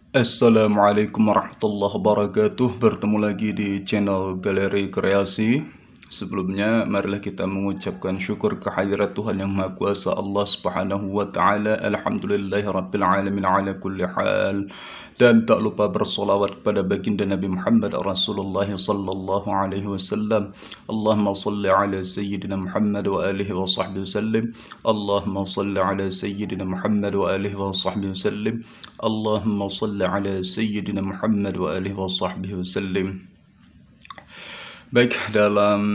Assalamualaikum warahmatullahi wabarakatuh. Bertemu lagi di channel Galeri Kreasi. Sebelumnya, marilah kita mengucapkan syukur kehadirat Tuhan Yang Maha Kuasa Allah Subhanahu wa taala. Alhamdulillahirabbil alamin ala kulli hal. Dan tak lupa bersolawat kepada baginda Nabi Muhammad Rasulullah sallallahu alaihi wasallam. Allahumma salli ala sayyidina Muhammad wa alihi wa sahbihi wasallim. Allahumma salli ala sayyidina Muhammad wa alihi wa sahbihi wasallim. Allahumma salli ala sayyidina Muhammad wa alihi wa sahbihi wasallim. Baik, dalam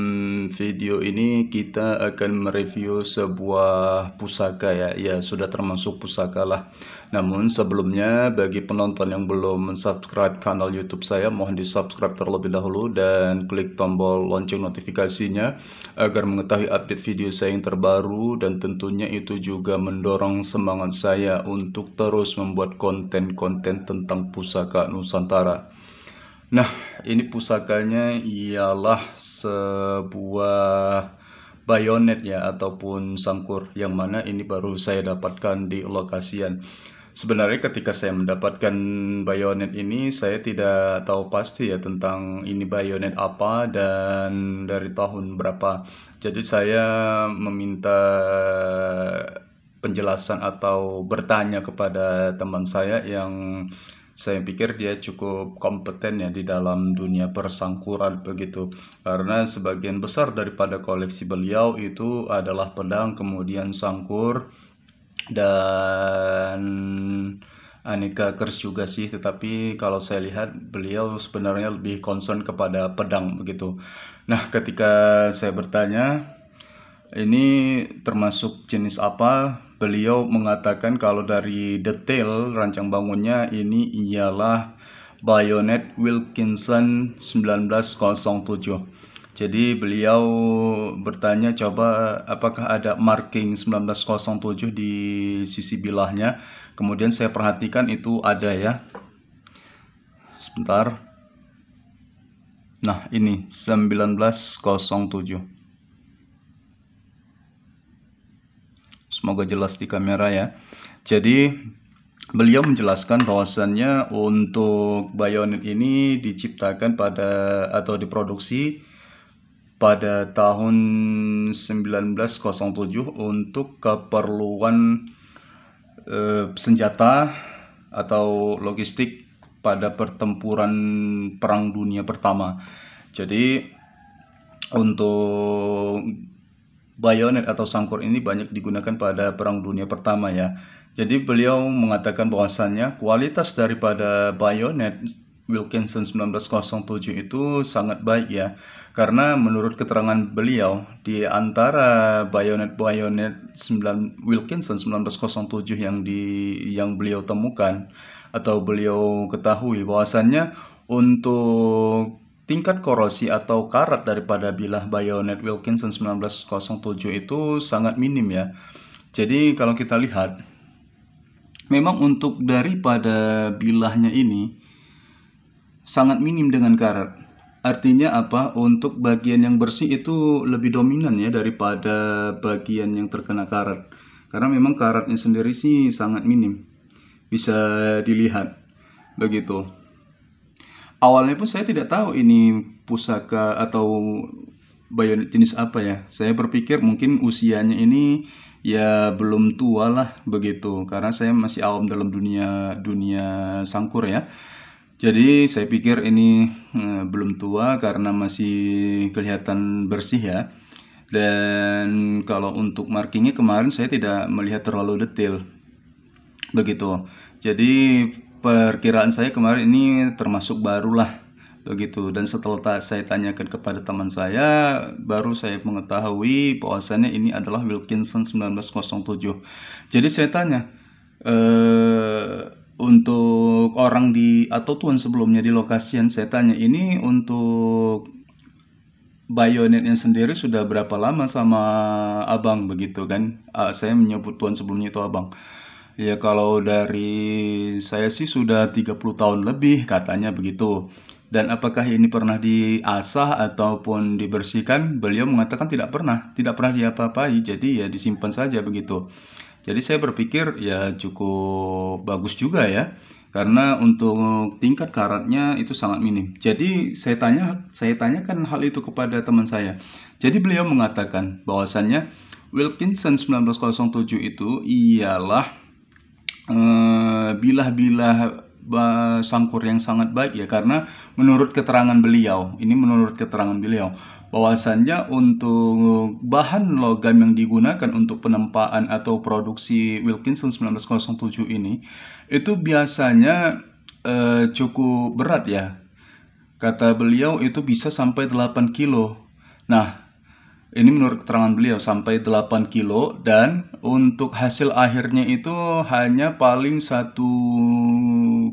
video ini kita akan mereview sebuah pusaka ya, sudah termasuk pusaka lah. Namun sebelumnya bagi penonton yang belum subscribe kanal YouTube saya, mohon di subscribe terlebih dahulu dan klik tombol lonceng notifikasinya agar mengetahui update video saya yang terbaru, dan tentunya itu juga mendorong semangat saya untuk terus membuat konten-konten tentang pusaka Nusantara. Nah, ini pusakanya ialah sebuah bayonet ya, ataupun sangkur, yang mana ini baru saya dapatkan di lokasian. Sebenarnya ketika saya mendapatkan bayonet ini, saya tidak tahu pasti ya tentang ini bayonet apa dan dari tahun berapa. Jadi saya meminta penjelasan atau bertanya kepada teman saya yang saya pikir dia cukup kompeten ya di dalam dunia persangkuran begitu, karena sebagian besar daripada koleksi beliau itu adalah pedang, kemudian sangkur, dan aneka keris juga sih, tetapi kalau saya lihat beliau sebenarnya lebih concern kepada pedang begitu. Nah, ketika saya bertanya ini termasuk jenis apa, beliau mengatakan kalau dari detail rancang bangunnya ini ialah bayonet Wilkinson 1907. Jadi beliau bertanya, coba apakah ada marking 1907 di sisi bilahnya. Kemudian saya perhatikan itu ada ya. Sebentar. Nah, ini 1907. Semoga jelas di kamera ya. Jadi beliau menjelaskan bahwasannya untuk bayonet ini diciptakan pada atau diproduksi pada tahun 1907 untuk keperluan senjata atau logistik pada pertempuran Perang Dunia Pertama. Jadi untuk bayonet atau sangkur ini banyak digunakan pada Perang Dunia Pertama ya. Jadi beliau mengatakan bahwasannya kualitas daripada bayonet Wilkinson 1907 itu sangat baik ya. Karena menurut keterangan beliau, di antara bayonet-bayonet Wilkinson 1907 yang beliau temukan atau beliau ketahui bahwasannya untuk tingkat korosi atau karat daripada bilah bayonet Wilkinson 1907 itu sangat minim ya. Jadi kalau kita lihat, memang untuk daripada bilahnya ini sangat minim dengan karat. Artinya apa? Untuk bagian yang bersih itu lebih dominan ya daripada bagian yang terkena karat. Karena memang karatnya sendiri sih sangat minim. Bisa dilihat begitu. Awalnya pun saya tidak tahu ini pusaka atau bayonet jenis apa ya. Saya berpikir mungkin usianya ini ya belum tua lah begitu, karena saya masih awam dalam dunia sangkur ya. Jadi saya pikir ini belum tua karena masih kelihatan bersih ya. Dan kalau untuk markingnya kemarin saya tidak melihat terlalu detail begitu. Jadi perkiraan saya kemarin ini termasuk barulah begitu, dan setelah saya tanyakan kepada teman saya, baru saya mengetahui bahwasannya ini adalah Wilkinson 1907. Jadi saya tanya untuk orang di atau tuan sebelumnya di lokasian, saya tanya ini untuk bayonetnya sendiri sudah berapa lama sama abang begitu kan. Saya menyebut tuan sebelumnya itu abang. Ya kalau dari saya sih sudah 30 tahun lebih katanya begitu. Dan apakah ini pernah diasah ataupun dibersihkan? Beliau mengatakan tidak pernah diapa-apai, jadi ya disimpan saja begitu. Jadi saya berpikir ya cukup bagus juga ya, karena untuk tingkat karatnya itu sangat minim. Jadi saya tanyakan hal itu kepada teman saya. Jadi beliau mengatakan bahwasannya Wilkinson 1907 itu ialah bilah-bilah sangkur yang sangat baik ya, karena menurut keterangan beliau bahwasannya untuk bahan logam yang digunakan untuk penempaan atau produksi Wilkinson 1907 ini itu biasanya cukup berat ya. Kata beliau itu bisa sampai 8 kilo. Nah, ini menurut keterangan beliau sampai 8 kilo, dan untuk hasil akhirnya itu hanya paling 1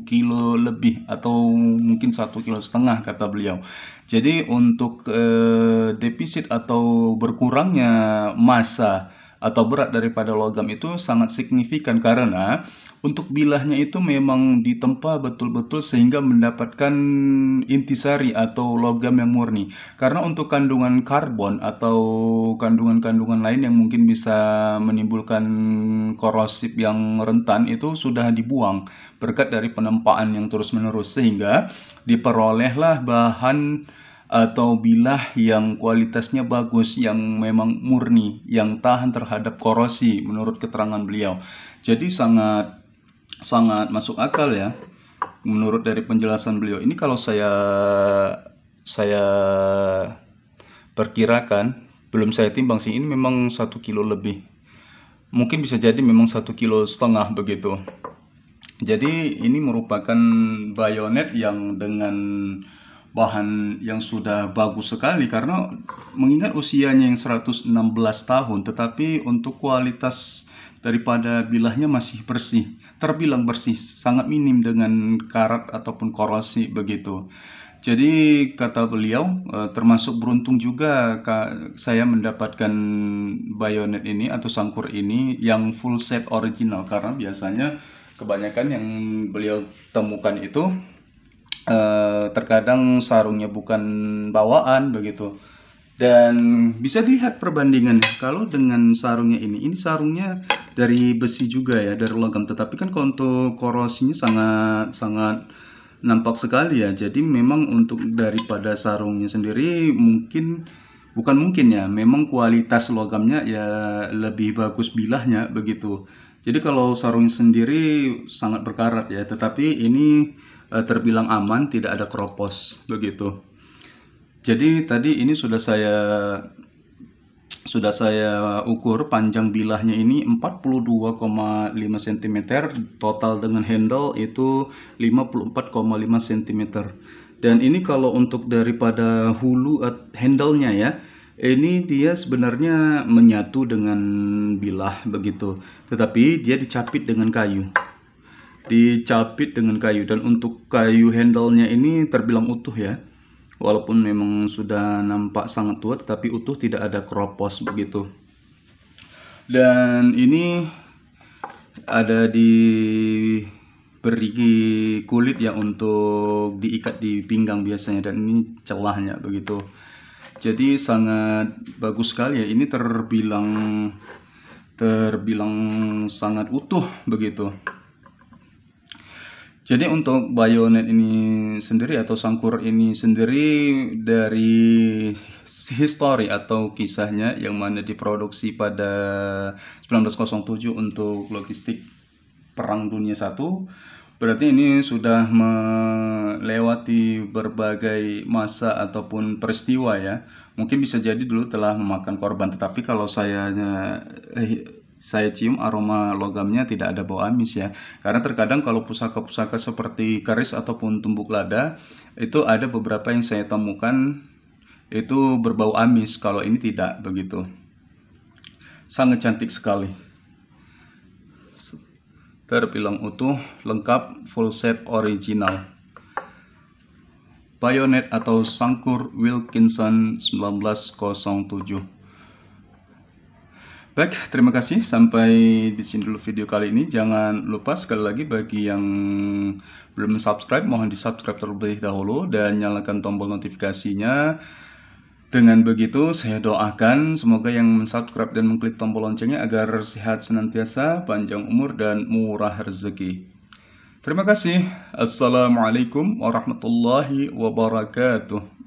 kilo lebih atau mungkin 1,5 kilo kata beliau. Jadi untuk defisit atau berkurangnya massa atau berat daripada logam itu sangat signifikan, karena untuk bilahnya itu memang ditempa betul-betul sehingga mendapatkan intisari atau logam yang murni. Karena untuk kandungan karbon atau kandungan-kandungan lain yang mungkin bisa menimbulkan korosif yang rentan itu sudah dibuang berkat dari penempaan yang terus-menerus, sehingga diperolehlah bahan atau bilah yang kualitasnya bagus, yang memang murni, yang tahan terhadap korosi menurut keterangan beliau. Jadi sangat masuk akal ya menurut dari penjelasan beliau. Ini kalau saya perkirakan, belum saya timbang sih, ini memang 1 kilo lebih. Mungkin bisa jadi memang 1,5 kilo begitu. Jadi ini merupakan bayonet yang dengan bahan yang sudah bagus sekali, karena mengingat usianya yang 116 tahun, tetapi untuk kualitas daripada bilahnya masih bersih, terbilang bersih, sangat minim dengan karat ataupun korosi begitu. Jadi kata beliau, termasuk beruntung juga saya mendapatkan bayonet ini atau sangkur ini yang full set original, karena biasanya kebanyakan yang beliau temukan itu terkadang sarungnya bukan bawaan begitu. Dan bisa dilihat perbandingannya. Kalau dengan sarungnya ini sarungnya dari besi juga ya, dari logam, tetapi kan kalau untuk korosinya sangat nampak sekali ya. Jadi memang untuk daripada sarungnya sendiri memang kualitas logamnya ya lebih bagus bilahnya begitu. Jadi kalau sarung sendiri sangat berkarat ya, tetapi ini terbilang aman, tidak ada keropos begitu. Jadi tadi ini sudah saya ukur panjang bilahnya ini 42,5 cm, total dengan handle itu 54,5 cm. Dan ini kalau untuk daripada hulu handle-nya ya, ini dia sebenarnya menyatu dengan bilah begitu, tetapi dia dicapit dengan kayu. Dan untuk kayu handle-nya ini terbilang utuh ya. Walaupun memang sudah nampak sangat tua, tetapi utuh, tidak ada keropos begitu. Dan ini ada diberi kulit ya untuk diikat di pinggang biasanya, dan ini celahnya begitu. Jadi sangat bagus sekali ya, ini terbilang sangat utuh begitu. Jadi untuk bayonet ini sendiri atau sangkur ini sendiri, dari histori atau kisahnya yang mana diproduksi pada 1907 untuk logistik Perang Dunia I, berarti ini sudah melewati berbagai masa ataupun peristiwa ya. Mungkin bisa jadi dulu telah memakan korban, tetapi kalau saya cium aroma logamnya tidak ada bau amis ya. Karena terkadang kalau pusaka-pusaka seperti keris ataupun tumbuk lada, itu ada beberapa yang saya temukan itu berbau amis, kalau ini tidak begitu. Sangat cantik sekali. Terbilang utuh, lengkap, full set original. Bayonet atau sangkur Wilkinson 1907. Baik, terima kasih. Sampai di sini dulu video kali ini. Jangan lupa sekali lagi bagi yang belum subscribe, mohon di subscribe terlebih dahulu dan nyalakan tombol notifikasinya. Dengan begitu saya doakan semoga yang mensubscribe dan mengklik tombol loncengnya agar sehat senantiasa, panjang umur dan murah rezeki. Terima kasih. Assalamualaikum warahmatullahi wabarakatuh.